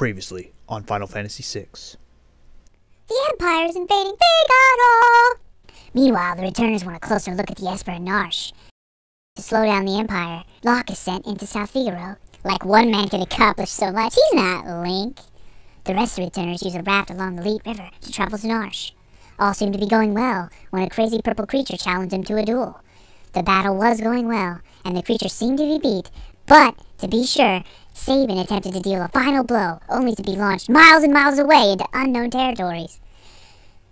Previously on Final Fantasy VI. The Empire is invading Figaro! Meanwhile, the returners want a closer look at the Esper and Narshe. To slow down the Empire, Locke is sent into South Figaro. Like one man can accomplish so much, he's not Link. The rest of the returners use a raft along the Leet River to travel to Narshe. All seemed to be going well when a crazy purple creature challenged him to a duel. The battle was going well, and the creature seemed to be beat, but, to be sure, Sabin attempted to deal a final blow, only to be launched miles and miles away into unknown territories.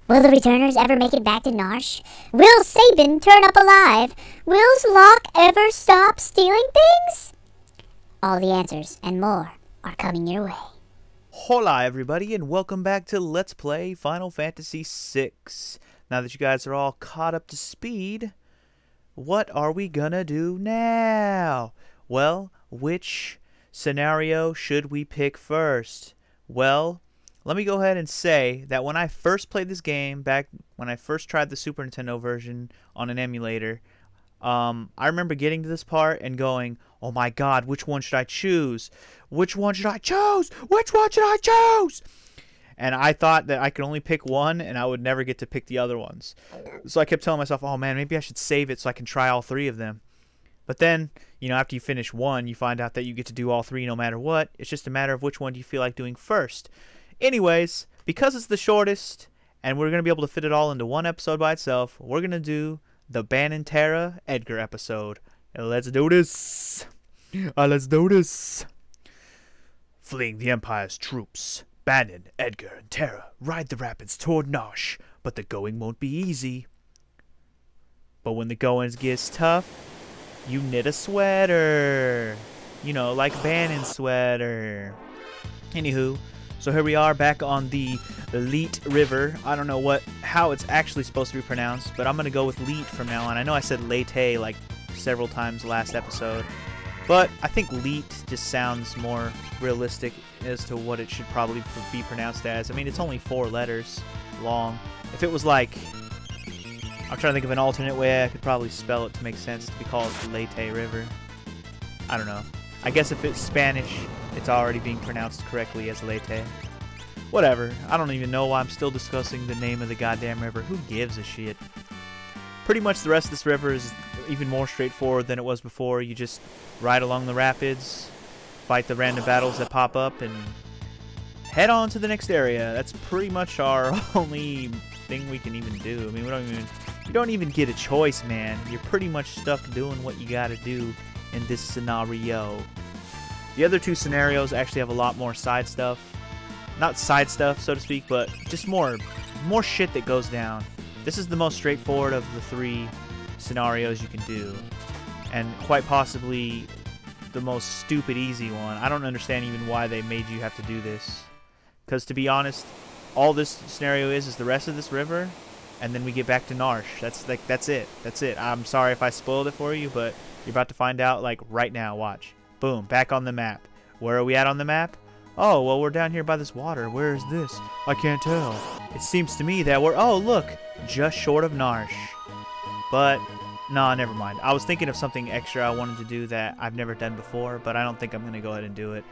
Will the returners ever make it back to Narshe? Will Sabin turn up alive? Will Locke ever stop stealing things? All the answers and more are coming your way. Hola everybody, and welcome back to Let's Play Final Fantasy VI. Now that you guys are all caught up to speed, what are we gonna do now? Well, which scenario should we pick first? Well, let me go ahead and say that when I first played this game, back when I first tried the Super Nintendo version on an emulator, I remember getting to this part and going, oh my god, which one should I choose? Which one should I choose? Which one should I choose? And I thought that I could only pick one and I would never get to pick the other ones. So I kept telling myself, oh man, maybe I should save it so I can try all three of them. But then, you know, after you finish one, you find out that you get to do all three no matter what. It's just a matter of which one do you feel like doing first. Anyways, because it's the shortest, and we're going to be able to fit it all into one episode by itself, we're going to do the Deviantart Edgar episode. Let's do this. Let's do this. Fleeing the Empire's troops, Banon, Edgar, and Terra ride the rapids toward Narshe, but the going won't be easy. But when the going gets tough, you knit a sweater. You know, like Banon's sweater. Anywho, so here we are back on the Leet River. I don't know how it's actually supposed to be pronounced, but I'm going to go with Leet from now on. I know I said Lete like several times last episode, but I think Leet just sounds more realistic as to what it should probably be pronounced as. I mean, it's only 4 letters long. If it was like, I'm trying to think of an alternate way I could probably spell it to make sense to be called Lete River. I don't know. I guess if it's Spanish, it's already being pronounced correctly as Lete. Whatever. I don't even know why I'm still discussing the name of the goddamn river. Who gives a shit? Pretty much the rest of this river is even more straightforward than it was before. You just ride along the rapids, fight the random battles that pop up, and head on to the next area. That's pretty much our only thing we can even do. I mean, you don't even get a choice, man. You're pretty much stuck doing what you gotta do in this scenario. The other 2 scenarios actually have a lot more side stuff. Not side stuff, so to speak, but just more shit that goes down. This is the most straightforward of the 3 scenarios you can do. And quite possibly the most stupid easy one. I don't understand even why they made you have to do this. Because to be honest, all this scenario is the rest of this river, and then we get back to Narshe. That's it. That's it. I'm sorry if I spoiled it for you, but you're about to find out like right now. Watch. Boom, back on the map. Where are we at on the map? Oh, well, we're down here by this water. Where is this? I can't tell. It seems to me that we're, oh, look, just short of Narshe. But, nah, never mind. I was thinking of something extra I wanted to do that I've never done before, but I don't think I'm going to go ahead and do it.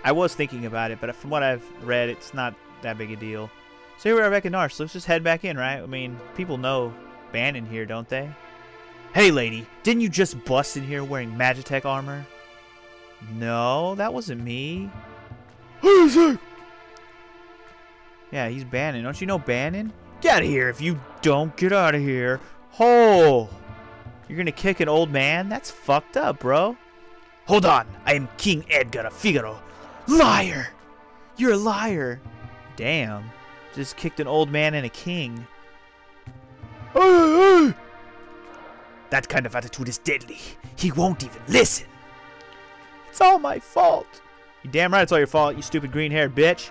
I was thinking about it, but from what I've read, it's not that big a deal. So here we are back in Narshe, so let's just head back in, right? I mean, people know Banon here, don't they? Hey, lady, didn't you just bust in here wearing Magitech armor? No, that wasn't me. Who is it? Yeah, he's Banon. Don't you know Banon? Get out of here if you don't get out of here. Oh, you're gonna kick an old man? That's fucked up, bro. Hold on, I am King Edgar of Figaro. Liar! You're a liar. Damn, just kicked an old man and a king. That kind of attitude is deadly. He won't even listen. It's all my fault. You damn right it's all your fault, you stupid green-haired bitch.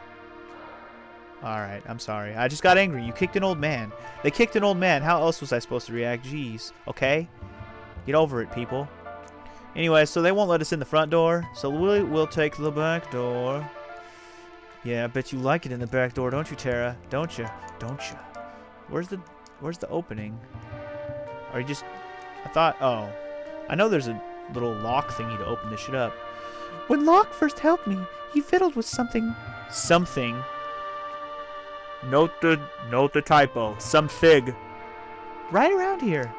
Alright, I'm sorry. I just got angry. You kicked an old man. They kicked an old man. How else was I supposed to react? Jeez. Okay? Get over it, people. Anyway, so they won't let us in the front door, so we'll take the back door. Yeah, I bet you like it in the back door, don't you, Terra? Don't you? Don't you? Where's the opening? Are you just... I thought... Oh. I know there's a little lock thingy to open this shit up. When Locke first helped me, he fiddled with something something. Note the typo. Something. Right around here.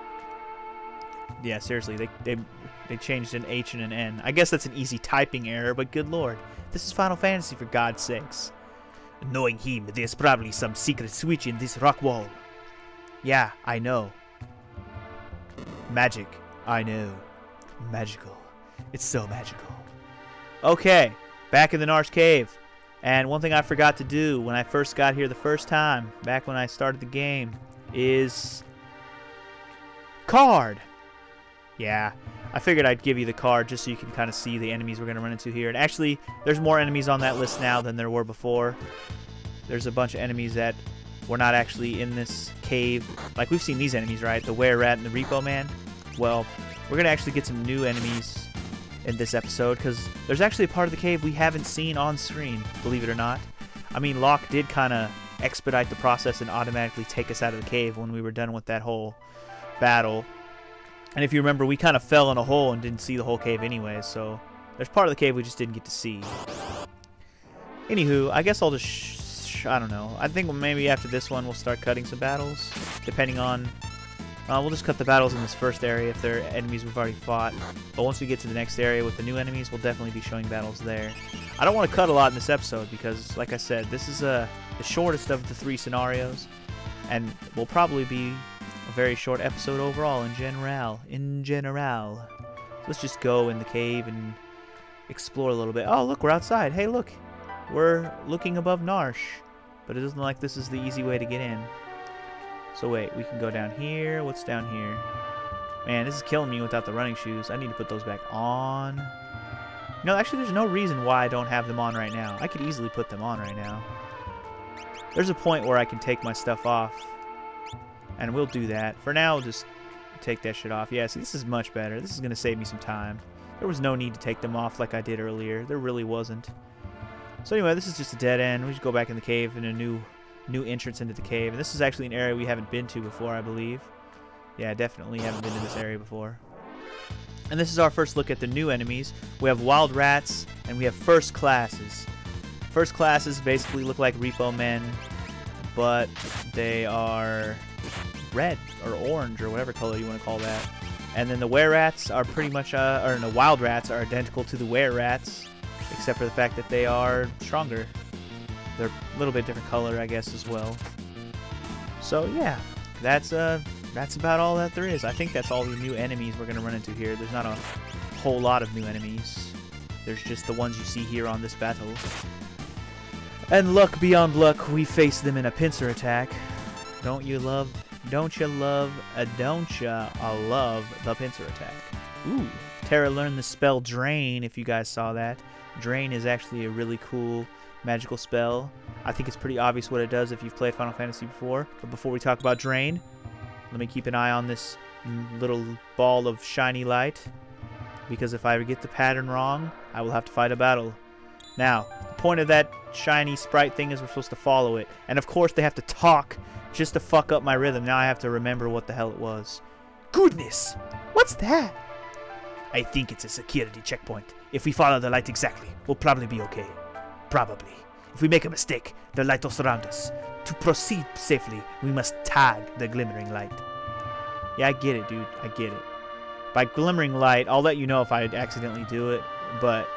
Yeah, seriously, they changed an H and an N. I guess that's an easy typing error, but good lord. This is Final Fantasy, for God's sakes. Knowing him, there's probably some secret switch in this rock wall. Yeah, I know. Magic. I know. Magical. It's so magical. Okay, back in the Narshe cave. And one thing I forgot to do when I first got here the first time, back when I started the game, is card. Yeah, I figured I'd give you the card just so you can kind of see the enemies we're going to run into here. And actually, there's more enemies on that list now than there were before. There's a bunch of enemies that were not actually in this cave. Like, we've seen these enemies, right? The Were-Rat and the Repo Man. Well, we're going to actually get some new enemies in this episode, because there's actually a part of the cave we haven't seen on screen, believe it or not. I mean, Locke did kind of expedite the process and automatically take us out of the cave when we were done with that whole battle. And if you remember, we kind of fell in a hole and didn't see the whole cave anyway, so there's part of the cave we just didn't get to see. Anywho, I guess I'll just I don't know. I think maybe after this one we'll start cutting some battles, depending on... we'll just cut the battles in this first area if they're enemies we've already fought. But once we get to the next area with the new enemies, we'll definitely be showing battles there. I don't want to cut a lot in this episode because, like I said, this is the shortest of the 3 scenarios. And will probably be a very short episode overall in general. So let's just go in the cave and explore a little bit. Oh, look, we're outside. Hey, look. We're looking above Narshe. But it doesn't look like this is the easy way to get in. So wait, we can go down here. What's down here? Man, this is killing me without the running shoes. I need to put those back on. No, actually, there's no reason why I don't have them on right now. I could easily put them on right now. There's a point where I can take my stuff off. And we'll do that. For now, we'll just take that shit off. Yeah, see, this is much better. This is going to save me some time. There was no need to take them off like I did earlier. There really wasn't. So anyway, this is just a dead end. We just go back in the cave in a new entrance into the cave. And this is actually an area we haven't been to before, I believe. Yeah, definitely haven't been to this area before. And this is our first look at the new enemies. We have wild rats and we have first classes. First classes basically look like repo men, but they are red or orange or whatever color you want to call that. And then the were-rats are pretty much, or no, wild rats are identical to the were-rats, except for the fact that they are stronger. They're a little bit different color, I guess, as well. So yeah, that's about all that there is. I think that's all the new enemies we're gonna run into here. There's not a whole lot of new enemies. There's just the ones you see here on this battle. And luck beyond luck, we face them in a pincer attack. Don't you love the pincer attack? Ooh, Terra learned the spell Drain, if you guys saw that. Drain is actually a really cool magical spell. I think it's pretty obvious what it does if you've played Final Fantasy before. But before we talk about Drain, let me keep an eye on this little ball of shiny light, because if I get the pattern wrong, I will have to fight a battle. Now, the point of that shiny sprite thing is we're supposed to follow it. And of course they have to talk just to fuck up my rhythm. Now I have to remember what the hell it was. Goodness! What's that? I think it's a security checkpoint. If we follow the light exactly, we'll probably be okay. Probably. If we make a mistake, the light will surround us. To proceed safely, we must tag the glimmering light. Yeah, I get it, dude. I get it. By glimmering light, I'll let you know if I accidentally do it. But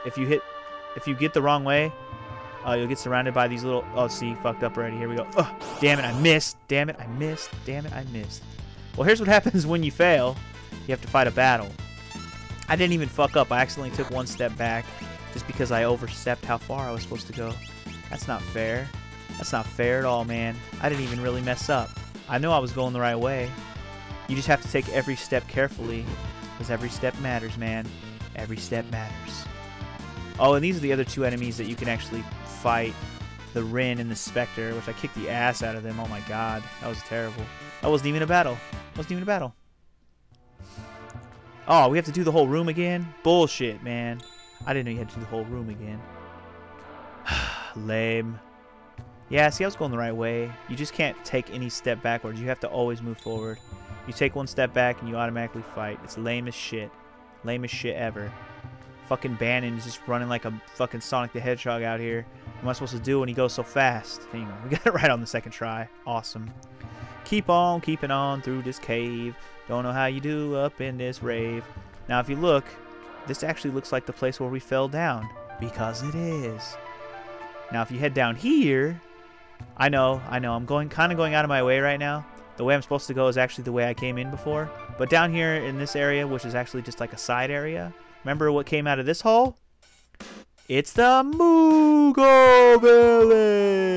if you get the wrong way, you'll get surrounded by these little... Oh, see, fucked up already. Here we go. Oh, damn it, I missed. Damn it, I missed. Damn it, I missed. Well, here's what happens when you fail. You have to fight a battle. I didn't even fuck up. I accidentally took one step back just because I overstepped how far I was supposed to go. That's not fair. That's not fair at all, man. I didn't even really mess up. I know I was going the right way. You just have to take every step carefully, because every step matters, man. Every step matters. Oh, and these are the other two enemies that you can actually fight. The Rin and the Spectre, which I kicked the ass out of them. Oh my god. That was terrible. That wasn't even a battle. Wasn't even a battle. Oh, we have to do the whole room again? Bullshit, man. I didn't know you had to do the whole room again. Lame. Yeah, see, I was going the right way. You just can't take any step backwards. You have to always move forward. You take one step back and you automatically fight. It's lame as shit. Lame as shit ever. Fucking Banon is just running like a fucking Sonic the Hedgehog out here. am I supposed to do when he goes so fast? Hang on, we got it right on the second try. Awesome. Keep on keeping on through this cave. Don't know how you do up in this rave. Now, if you look, this actually looks like the place where we fell down. Because it is. Now, if you head down here, I know, I'm kind of going out of my way right now. The way I'm supposed to go is actually the way I came in before. But down here in this area, which is actually just like a side area, remember what came out of this hole? It's the Moogle Village!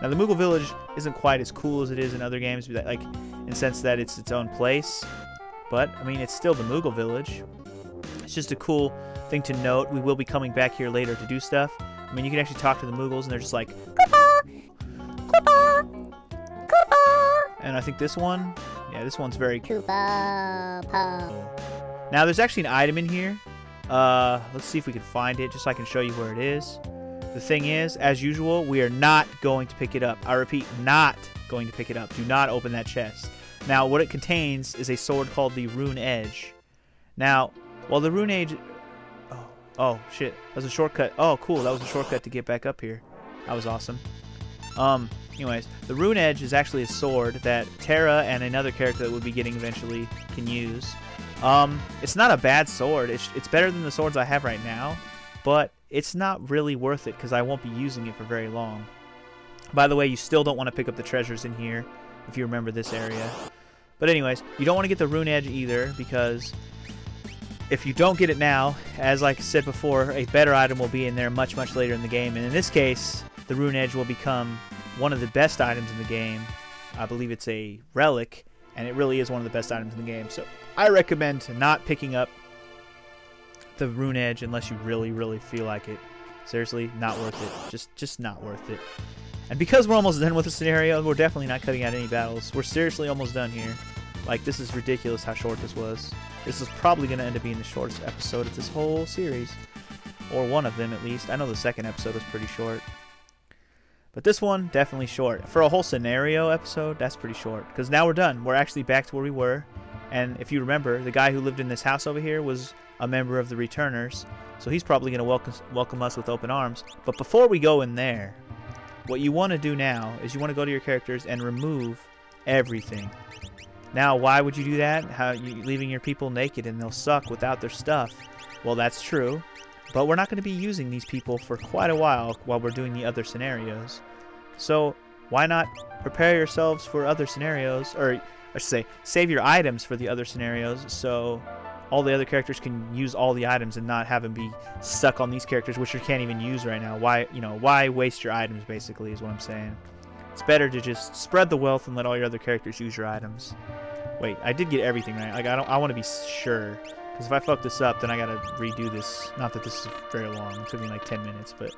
Now, the Moogle Village isn't quite as cool as it is in other games, like in the sense that it's its own place. But, I mean, it's still the Moogle Village. It's just a cool thing to note. We will be coming back here later to do stuff. I mean, you can actually talk to the Moogles, and they're just like, Koopa! Koopa! Koopa! And I think this one, yeah, this one's very Koopa. Now, there's actually an item in here. Let's see if we can find it, just so I can show you where it is. The thing is, as usual, we are not going to pick it up. I repeat, not going to pick it up. Do not open that chest. Now, what it contains is a sword called the Rune Edge. Now, while the Rune Edge... Oh, shit. That was a shortcut. Oh, cool. That was a shortcut to get back up here. That was awesome. Anyways, the Rune Edge is actually a sword that Terra and another character that we'll be getting eventually can use. It's not a bad sword. It's better than the swords I have right now, but it's not really worth it because I won't be using it for very long. By the way, you still don't want to pick up the treasures in here if you remember this area. But anyways, you don't want to get the Rune Edge either because if you don't get it now, as like I said before, a better item will be in there much, much later in the game. And in this case, the Rune Edge will become one of the best items in the game. I believe it's a relic, and it really is one of the best items in the game. So I recommend not picking up the Rune Edge unless you really, really feel like it. Seriously, not worth it. Just not worth it. And because we're almost done with the scenario, we're definitely not cutting out any battles. We're seriously almost done here. Like, this is ridiculous how short this was. This is probably going to end up being the shortest episode of this whole series. Or one of them, at least. I know the second episode was pretty short. But this one, definitely short. For a whole scenario episode, that's pretty short. Because now we're done. We're actually back to where we were. And if you remember, the guy who lived in this house over here was a member of the Returners. So he's probably going to welcome us with open arms. But before we go in there, what you want to do now is you want to go to your characters and remove everything. Now, why would you do that? How you leaving your people naked and they'll suck without their stuff? Well, that's true. But we're not going to be using these people for quite a while we're doing the other scenarios. So why not prepare yourselves for other scenarios, or I should say, save your items for the other scenarios so all the other characters can use all the items and not have them be stuck on these characters, which you can't even use right now. Why waste your items, basically, is what I'm saying. It's better to just spread the wealth and let all your other characters use your items. Wait, I did get everything right. Like, I want to be sure. Because if I fuck this up, then I gotta redo this. Not that this is very long. It took me like 10 minutes, but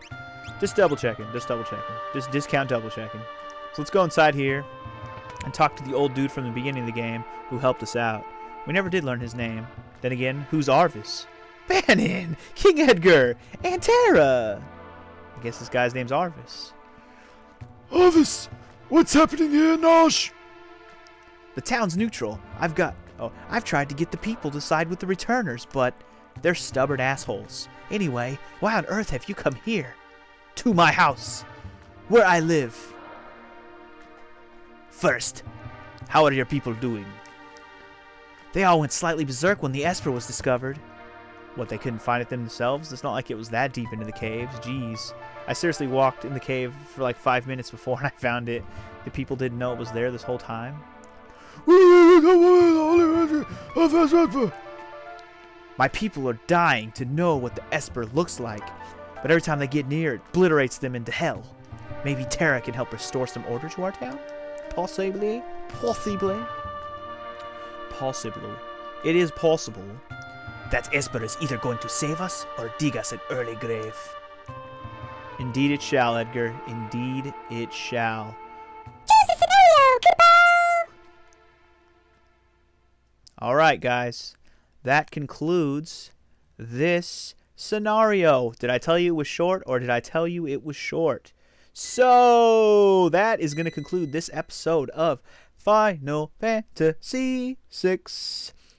just double checking. Just double checking. Just discount double checking. So let's go inside here and talk to the old dude from the beginning of the game who helped us out. We never did learn his name. Then again, who's Arvis? Bannon! King Edgar! And Terra! I guess this guy's name's Arvis. Arvis! What's happening here, Narshe? The town's neutral. I've tried to get the people to side with the Returners, but they're stubborn assholes. Anyway, why on earth have you come here? To my house, where I live. First, how are your people doing? They all went slightly berserk when the Esper was discovered. What, they couldn't find it themselves? It's not like it was that deep into the caves. Jeez. I seriously walked in the cave for like 5 minutes before and I found it. The people didn't know it was there this whole time. My people are dying to know what the Esper looks like, but every time they get near, it obliterates them into hell. Maybe Terra can help restore some order to our town? Possibly. Possibly. Possibly. It is possible. That Esper is either going to save us or dig us an early grave. Indeed it shall, Edgar. Indeed it shall. Choose the scenario! Goodbye! Alright, guys. That concludes this scenario. Did I tell you it was short, or did I tell you it was short? So, that is going to conclude this episode of Final Fantasy VI.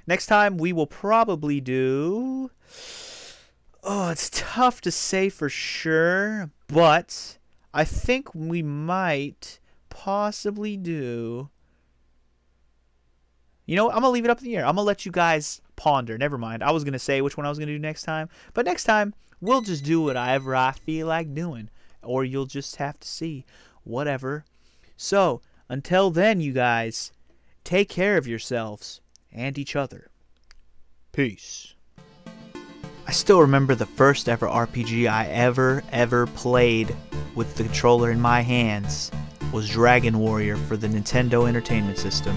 Next time, we will probably do... Oh, it's tough to say for sure, but I think we might possibly do... You know what? I'm going to leave it up in the air. I'm going to let you guys ponder. Never mind. I was going to say which one I was going to do next time. But next time, we'll just do whatever I feel like doing. Or you'll just have to see. Whatever. So, until then, you guys, take care of yourselves and each other. Peace. I still remember the first ever RPG I ever played with the controller in my hands was Dragon Warrior for the Nintendo Entertainment System.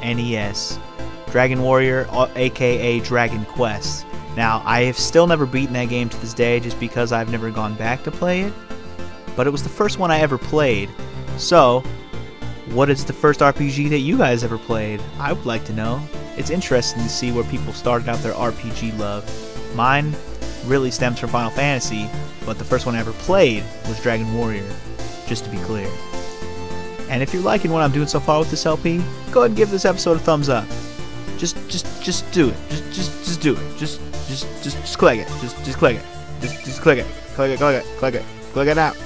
NES. Dragon Warrior, aka Dragon Quest. Now, I have still never beaten that game to this day just because I've never gone back to play it, but it was the first one I ever played. So, what is the first RPG that you guys ever played? I would like to know. It's interesting to see where people started out their RPG love. Mine really stems from Final Fantasy, but the first one I ever played was Dragon Warrior, just to be clear. And if you're liking what I'm doing so far with this LP, go ahead and give this episode a thumbs up. Just do it. Just do it. Just click it. Just click it. Just click it. Click it. Click it. Click it. Click it out.